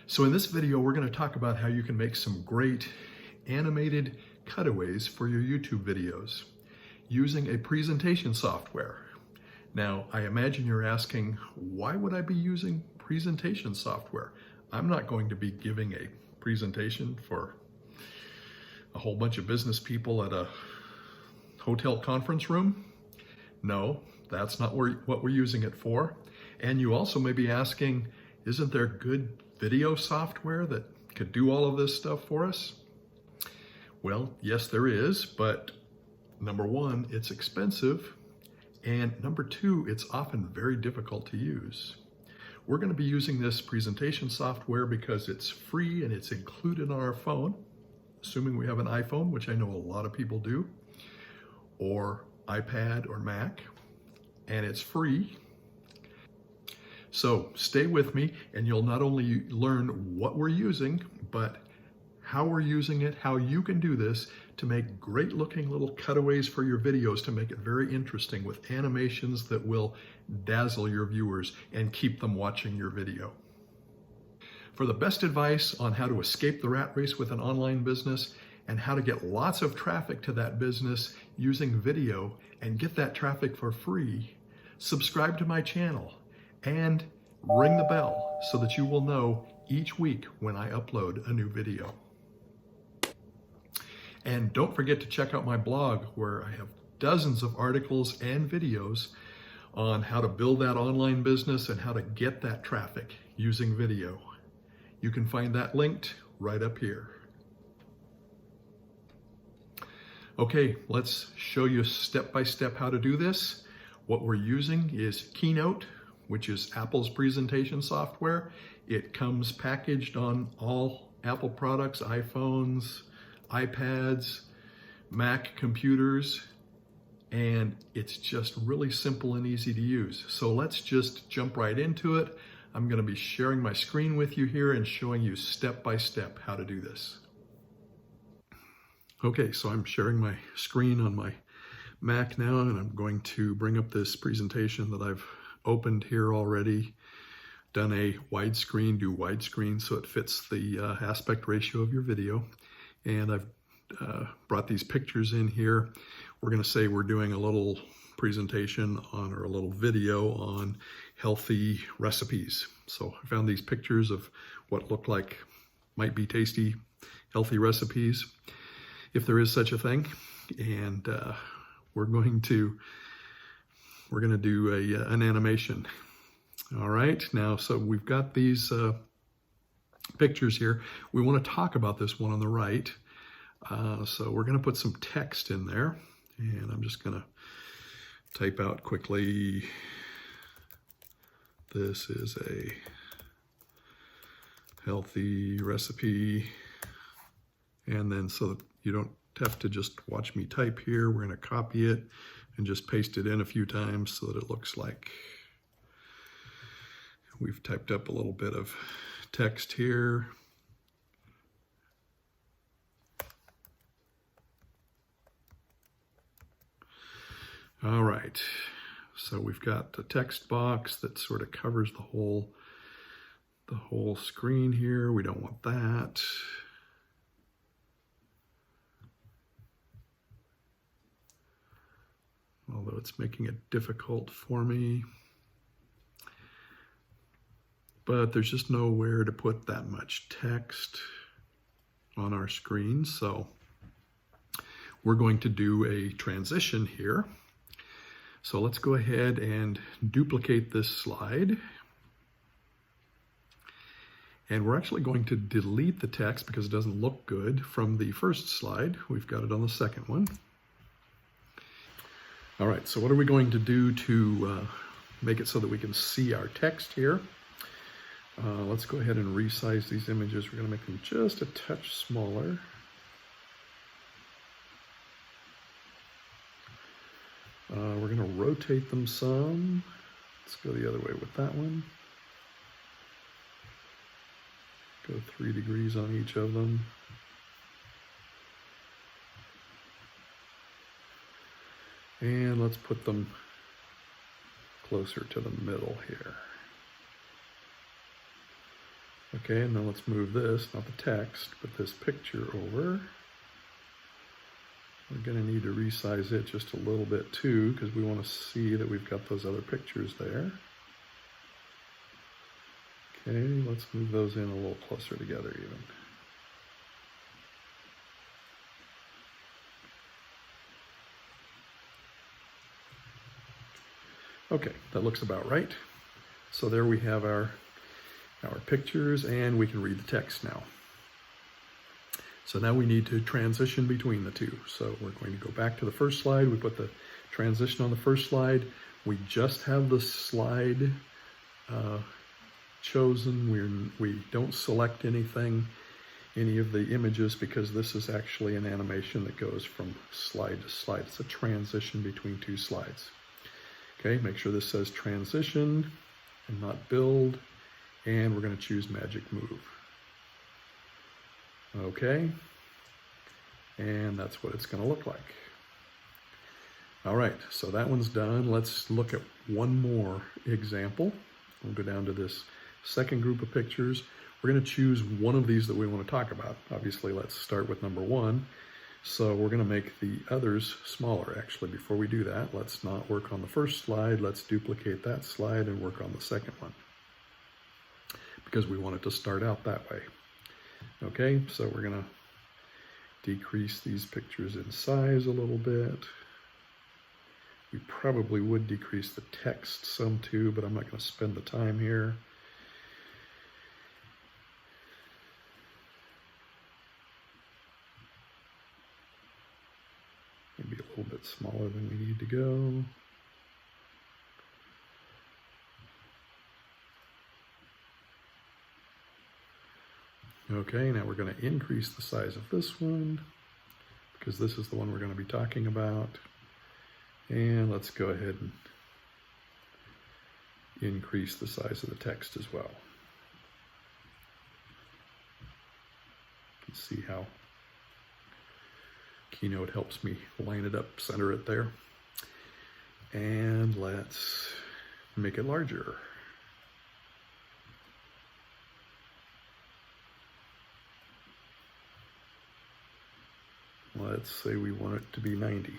So in this video, we're going to talk about how you can make some great animated cutaways for your YouTube videos using a presentation software. Now, I imagine you're asking, why would I be using presentation software? I'm not going to be giving a presentation for a whole bunch of business people at a hotel conference room. No, that's not what we're using it for. And you also may be asking, isn't there good video software that could do all of this stuff for us? Well, yes, there is, but number one, it's expensive. And number two, it's often very difficult to use. We're going to be using this presentation software because it's free and it's included on our phone, assuming we have an iPhone, which I know a lot of people do, or iPad or Mac, and it's free. So stay with me and you'll not only learn what we're using, but how we're using it, how you can do this to make great looking little cutaways for your videos to make it very interesting with animations that will dazzle your viewers and keep them watching your video. For the best advice on how to escape the rat race with an online business and how to get lots of traffic to that business using video and get that traffic for free, subscribe to my channel and ring the bell so that you will know each week when I upload a new video. And don't forget to check out my blog where I have dozens of articles and videos on how to build that online business and how to get that traffic using video. You can find that linked right up here. Okay, let's show you step by step how to do this. What we're using is Keynote, which is Apple's presentation software. It comes packaged on all Apple products, iPhones, iPads, Mac computers, and it's just really simple and easy to use. So let's just jump right into it. I'm going to be sharing my screen with you here and showing you step by step how to do this. Okay, so I'm sharing my screen on my Mac now, and I'm going to bring up this presentation that I've opened here already, done a widescreen, do widescreen so it fits the aspect ratio of your video. And I've brought these pictures in here. We're going to say we're doing a little presentation on, or a little video on healthy recipes. So I found these pictures of what look like might be tasty, healthy recipes, if there is such a thing. And we're going to do an animation. All right, now, so we've got these pictures here. We want to talk about this one on the right. So we're going to put some text in there, and I'm just going to type out quickly. This is a healthy recipe. And then so that you don't have to just watch me type here, we're going to copy it and just paste it in a few times so that it looks like we've typed up a little bit of text here. All right, so we've got the text box that sort of covers the whole screen here. We don't want that. Although it's making it difficult for me. But there's just nowhere to put that much text on our screen. So we're going to do a transition here. So let's go ahead and duplicate this slide. And we're actually going to delete the text because it doesn't look good from the first slide. We've got it on the second one. All right, so what are we going to do to make it so that we can see our text here? Let's go ahead and resize these images. We're going to make them just a touch smaller. We're going to rotate them some. Let's go the other way with that one. Go 3 degrees on each of them. And let's put them closer to the middle here. Okay, and then let's move this, not the text, but this picture over. We're going to need to resize it just a little bit too, because we want to see that we've got those other pictures there. Okay, let's move those in a little closer together even. Okay, that looks about right. So there we have our pictures, and we can read the text now. So now we need to transition between the two. So we're going to go back to the first slide. We put the transition on the first slide. We just have the slide chosen. We don't select anything, any of the images, because this is actually an animation that goes from slide to slide. It's a transition between two slides. Okay, make sure this says transition and not build, and we're going to choose magic move. Okay, and that's what it's going to look like. All right, so that one's done. Let's look at one more example. We'll go down to this second group of pictures. We're going to choose one of these that we want to talk about. Obviously, let's start with number one. So we're going to make the others smaller. Actually, before we do that, let's not work on the first slide. Let's duplicate that slide and work on the second one, because we want it to start out that way. Okay, so we're going to decrease these pictures in size a little bit. We probably would decrease the text some too, but I'm not going to spend the time here. Maybe a little bit smaller than we need to go. Okay, now we're going to increase the size of this one, because this is the one we're going to be talking about. And let's go ahead and increase the size of the text as well. You can see how Keynote helps me line it up, center it there. And let's make it larger. Let's say we want it to be 90.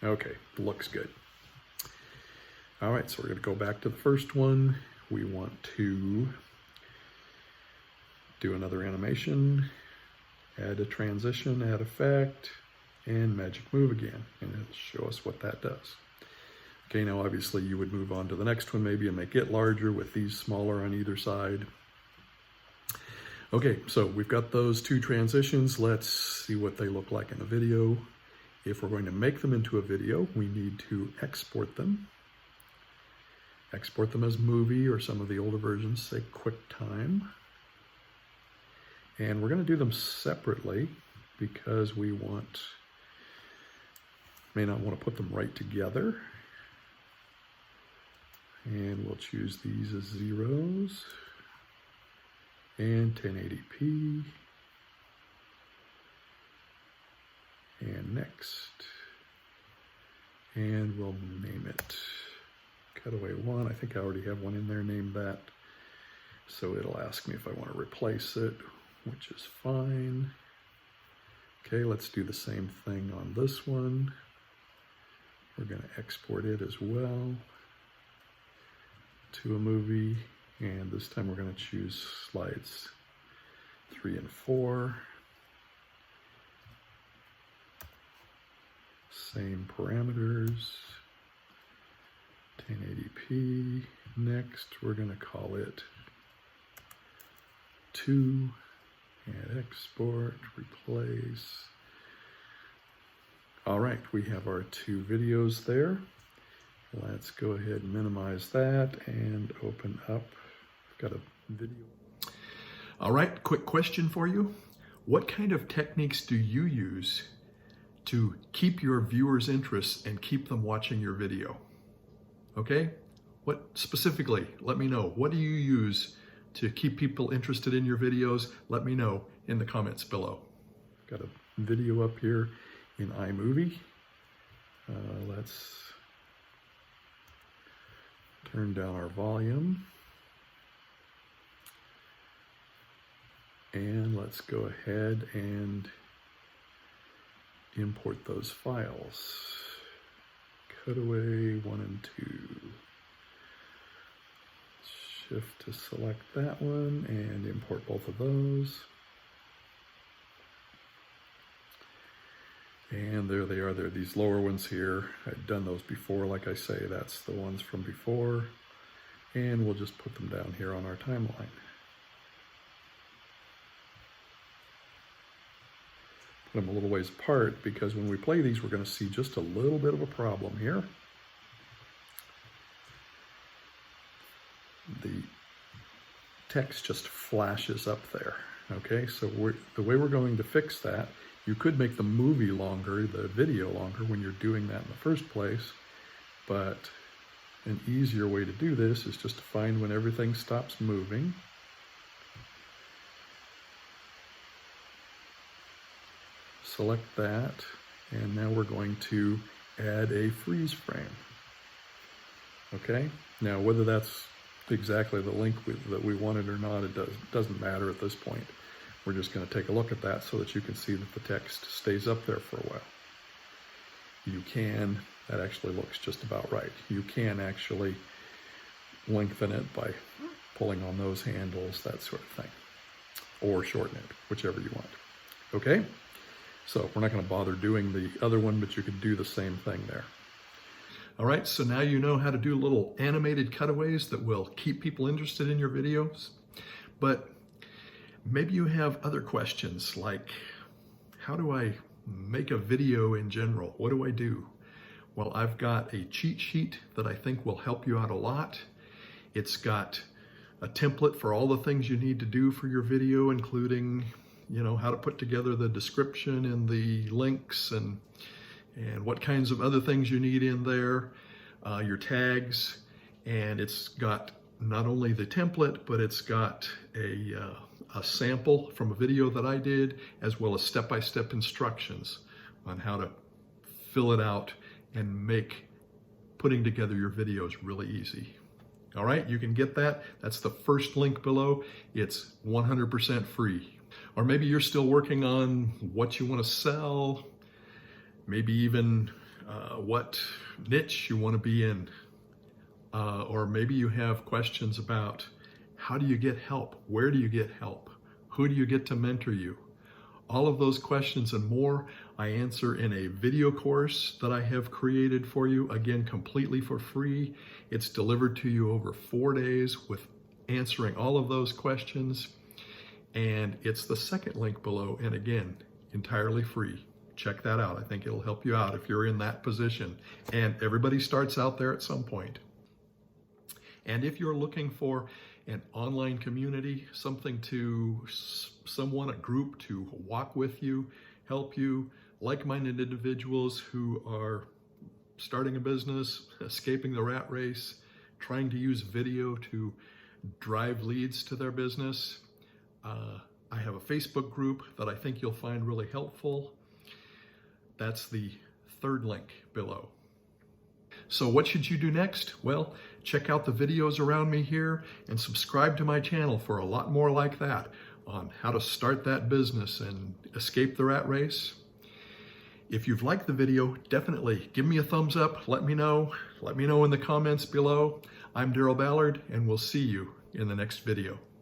Okay, looks good. All right, so we're going to go back to the first one. We want to do another animation, add a transition, add effect, and magic move again, and it'll show us what that does. Okay, now obviously you would move on to the next one maybe and make it larger with these smaller on either side. Okay, so we've got those two transitions. Let's see what they look like in a video. If we're going to make them into a video, we need to export them. Export them as movie, or some of the older versions say QuickTime. And we're going to do them separately because we may not want to put them right together. And we'll choose these as zeros. And 1080p, and next, and we'll name it Cutaway 1. I think I already have one in there named that, so it'll ask me if I want to replace it, which is fine. Okay, let's do the same thing on this one. We're going to export it as well to a movie. And this time we're going to choose slides 3 and 4. Same parameters. 1080p. Next, we're going to call it 2. And export, replace. All right, we have our two videos there. Let's go ahead and minimize that and open up. Got a video. All right, quick question for you. What kind of techniques do you use to keep your viewers' interest and keep them watching your video? Okay, what specifically, let me know. What do you use to keep people interested in your videos? Let me know in the comments below. Got a video up here in iMovie. Let's turn down our volume. And let's go ahead and import those files. Cutaway 1 and 2. Shift to select that one and import both of those. And there they are. They're these lower ones here. I've done those before, like I say, that's the ones from before. And we'll just put them down here on our timeline. Put them a little ways apart because when we play these, we're going to see just a little bit of a problem here. The text just flashes up there. Okay, so the way we're going to fix that, you could make the movie longer, the video longer when you're doing that in the first place, but an easier way to do this is just to find when everything stops moving. Select that, and now we're going to add a freeze frame. Okay, now whether that's exactly the link that we wanted or not, it doesn't matter at this point. We're just going to take a look at that so that you can see that the text stays up there for a while. You can, that actually looks just about right. You can actually lengthen it by pulling on those handles, that sort of thing, or shorten it, whichever you want. Okay, so we're not going to bother doing the other one, but you could do the same thing there. All right, so now you know how to do little animated cutaways that will keep people interested in your videos. But maybe you have other questions like, how do I make a video in general? What do I do? Well, I've got a cheat sheet that I think will help you out a lot. It's got a template for all the things you need to do for your video, including, how to put together the description and the links and what kinds of other things you need in there, your tags, and it's got not only the template, but it's got a sample from a video that I did, as well as step-by-step instructions on how to fill it out and make putting together your videos really easy. All right, you can get that. That's the first link below. It's 100% free. Or maybe you're still working on what you want to sell, maybe even what niche you want to be in. Or maybe you have questions about how do you get help? Where do you get help? Who do you get to mentor you? All of those questions and more I answer in a video course that I have created for you, again, completely for free. It's delivered to you over 4 days with answering all of those questions. And it's the second link below, and again, entirely free. Check that out. I think it'll help you out if you're in that position. And everybody starts out there at some point. And if you're looking for an online community, someone, a group to walk with you, help you, like-minded individuals who are starting a business, escaping the rat race, trying to use video to drive leads to their business, I have a Facebook group that I think you'll find really helpful. That's the third link below. So what should you do next? Well, check out the videos around me here and subscribe to my channel for a lot more like that on how to start that business and escape the rat race. If you've liked the video, definitely give me a thumbs up. Let me know. Let me know in the comments below. I'm Daryl Ballard, and we'll see you in the next video.